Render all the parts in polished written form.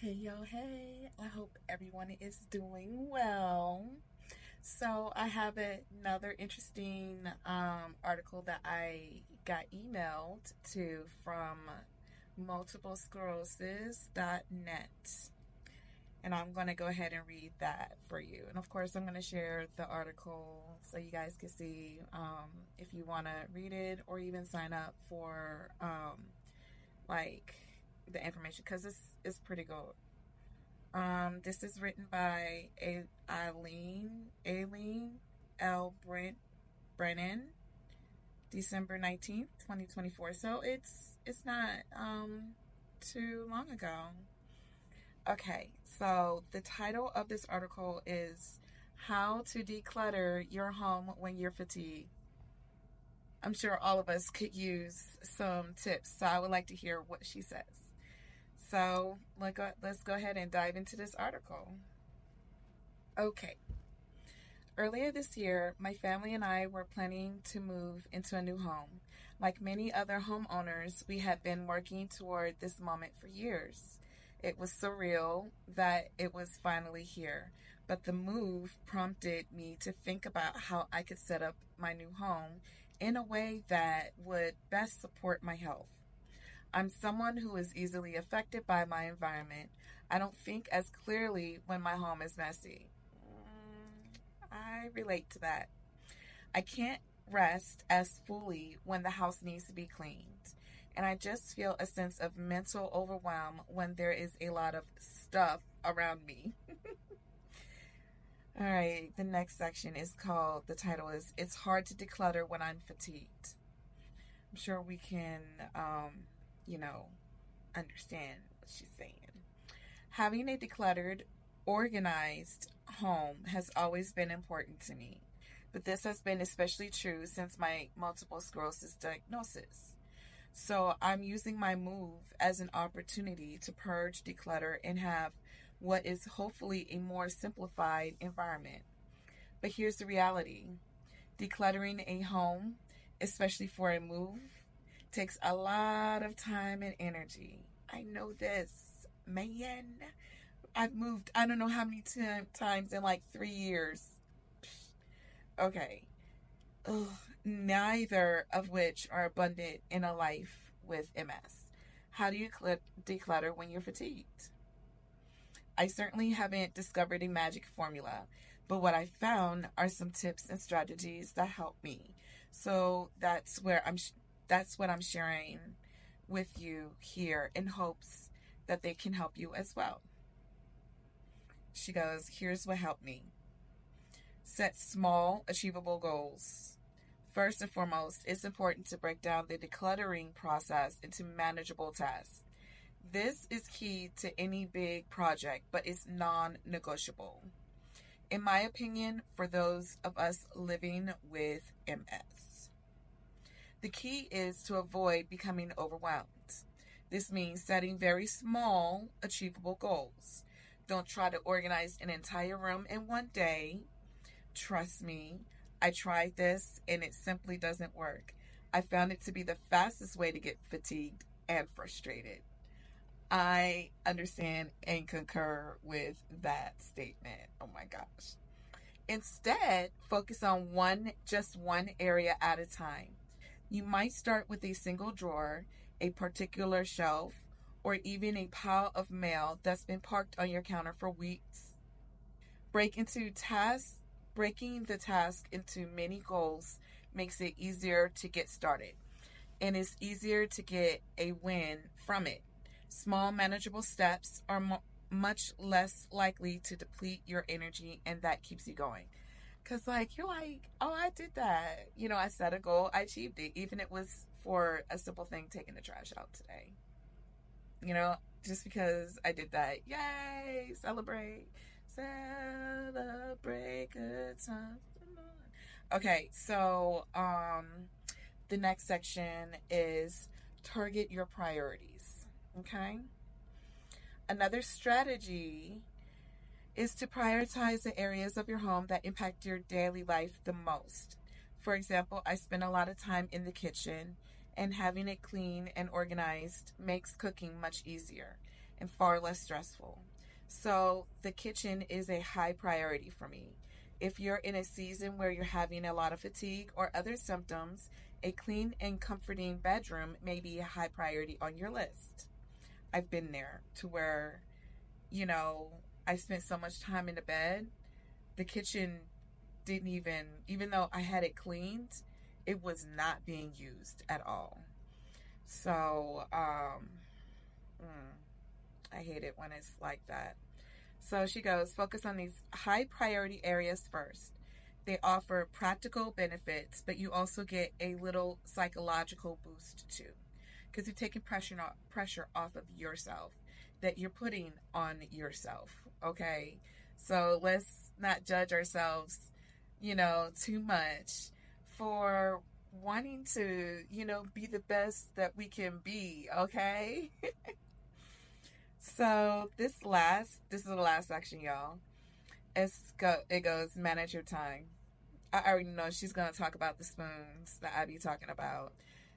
Hey yo, hey, I hope everyone is doing well. So, I have another interesting article that I got emailed to from multiplesclerosis.net. And I'm going to go ahead and read that for you. And of course, I'm going to share the article so you guys can see if you want to read it or even sign up for like the information because it's pretty good. This is written by Alene L. Brennan, December 19th, 2024. So it's not too long ago. Okay, so the title of this article is How to Declutter Your Home When You're Fatigued. I'm sure all of us could use some tips, so I would like to hear what she says. So let's go ahead and dive into this article. Okay, earlier this year, my family and I were planning to move into a new home. Like many other homeowners, we had been working toward this moment for years. It was surreal that it was finally here, but the move prompted me to think about how I could set up my new home in a way that would best support my health. I'm someone who is easily affected by my environment. I don't think as clearly when my home is messy. I relate to that. I can't rest as fully when the house needs to be cleaned. And I just feel a sense of mental overwhelm when there is a lot of stuff around me. All right, the next section is called, the title is It's Hard to Declutter When I'm Fatigued. I'm sure we can, you know, understand what she's saying. Having a decluttered, organized home has always been important to me, but this has been especially true since my multiple sclerosis diagnosis. So I'm using my move as an opportunity to purge, declutter, and have what is hopefully a more simplified environment. But here's the reality: decluttering a home, especially for a move, takes a lot of time and energy. I know this, man. I've moved I don't know how many times in like 3 years. Okay. Ugh, neither of which are abundant in a life with MS. How do you declutter when you're fatigued? I certainly haven't discovered a magic formula, but what I found are some tips and strategies that help me. So that's what I'm sharing with you here in hopes that they can help you as well. She goes, here's what helped me. Set small, achievable goals. First and foremost, it's important to break down the decluttering process into manageable tasks. This is key to any big project, but it's non negotiable, in my opinion, for those of us living with MS. The key is to avoid becoming overwhelmed. This means setting very small, achievable goals. Don't try to organize an entire room in one day. Trust me, I tried this and it simply doesn't work. I found it to be the fastest way to get fatigued and frustrated. I understand and concur with that statement. Oh my gosh. Instead, focus on just one area at a time. You might start with a single drawer, a particular shelf, or even a pile of mail that's been parked on your counter for weeks. Break into tasks, Breaking the task into many goals makes it easier to get started, and it's easier to get a win from it. Small, manageable steps are much less likely to deplete your energy, and that keeps you going. Because, like, you're like, oh, I did that. I set a goal, I achieved it, even if it was for a simple thing, taking the trash out today. You know, just because I did that. Yay! Celebrate. Celebrate good times. Okay, so the next section is target your priorities. Okay? Another strategy is to prioritize the areas of your home that impact your daily life the most. For example, I spend a lot of time in the kitchen, and having it clean and organized makes cooking much easier. and far less stressful. So the kitchen is a high priority for me. If you're in a season where you're having a lot of fatigue or other symptoms, a clean and comforting bedroom may be a high priority on your list. I've been there to where, you know, I spent so much time in the bed, the kitchen didn't even though I had it cleaned, it was not being used at all. So, I hate it when it's like that. So she goes, focus on these high priority areas first. They offer practical benefits, but you also get a little psychological boost too, because you're taking pressure off of yourself that you're putting on yourself. Okay, so let's not judge ourselves, too much for wanting to, be the best that we can be. Okay. So this is the last section, y'all. It goes manage your time. I already know she's gonna talk about the spoons that I be talking about.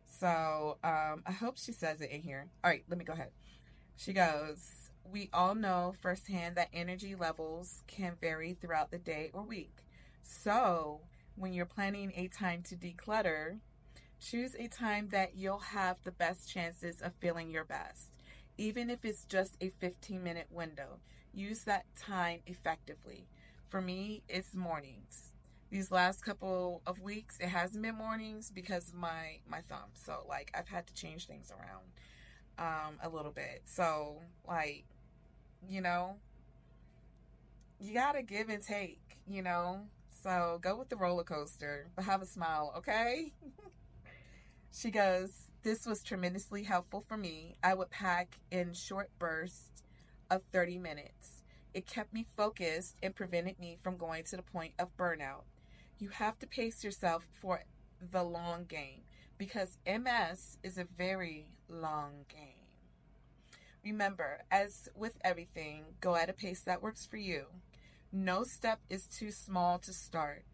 So I hope she says it in here. All right, let me go ahead. She goes, we all know firsthand that energy levels can vary throughout the day or week. So when you're planning a time to declutter, choose a time that you'll have the best chances of feeling your best. Even if it's just a 15-minute window, use that time effectively. For me, it's mornings. These last couple of weeks, it hasn't been mornings because of my thumb. So like I've had to change things around a little bit. So like, you know, you gotta give and take. So go with the roller coaster, but have a smile, okay? She goes, this was tremendously helpful for me. I would pack in short bursts of 30 minutes. It kept me focused and prevented me from going to the point of burnout. You have to pace yourself for the long game because MS is a very long game. Remember, as with everything, go at a pace that works for you. No step is too small to start.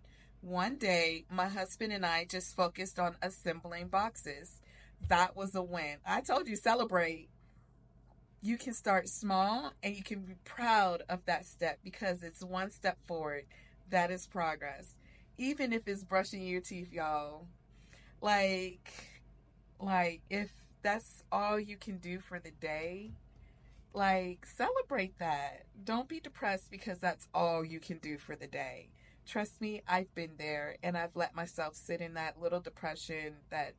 One day, my husband and I just focused on assembling boxes. That was a win. I told you, celebrate. You can start small and you can be proud of that step because it's one step forward. That is progress. Even if it's brushing your teeth, y'all. Like, if that's all you can do for the day, like, celebrate that. Don't be depressed because that's all you can do for the day. Trust me, I've been there and I've let myself sit in that little depression that,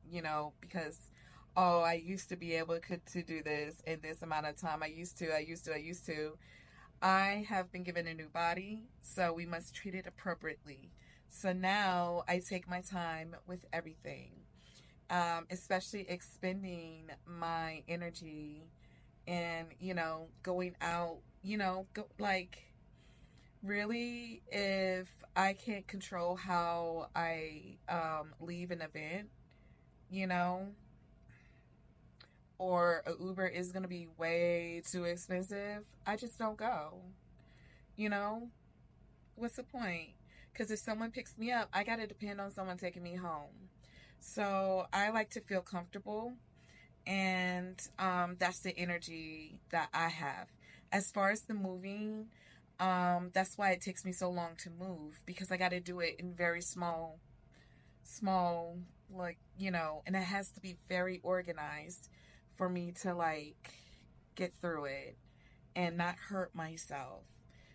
because, oh, I used to be able to do this in this amount of time. I used to. I have been given a new body, so we must treat it appropriately. So now I take my time with everything, especially expending my energy and going out, like, really, if I can't control how I leave an event, you know or a Uber is going to be way too expensive, I just don't go. you know what's the point? Because if someone picks me up, I got to depend on someone taking me home. So I like to feel comfortable, and that's the energy that I have. As far as the moving, that's why it takes me so long to move, because I got to do it in very small, like, and it has to be very organized for me to like get through it and not hurt myself.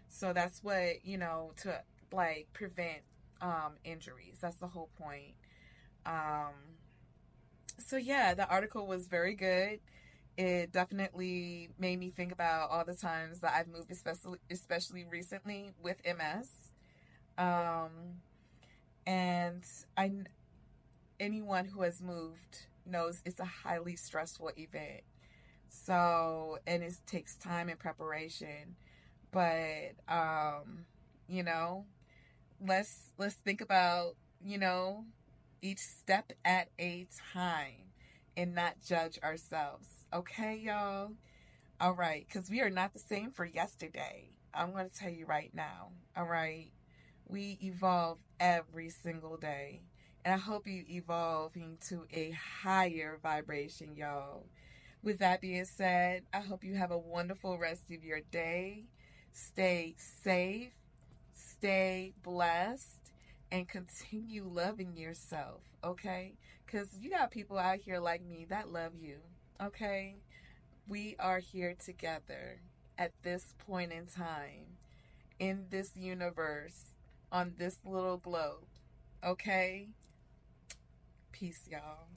So that's what, to like prevent injuries. That's the whole point. Um, so yeah, the article was very good. It definitely made me think about all the times that I've moved, especially recently with MS. Um, and I anyone who has moved knows it's a highly stressful event. So, and it takes time and preparation. But you know, let's think about, each step at a time and not judge ourselves. Okay, y'all? All right, because we are not the same for yesterday. I'm going to tell you right now. All right? We evolve every single day. And I hope you evolve into a higher vibration, y'all. With that being said, I hope you have a wonderful rest of your day. Stay safe, stay blessed, and continue loving yourself, okay? Because you got people out here like me that love you, okay? We are here together at this point in time, in this universe, on this little globe, okay? Peace, y'all.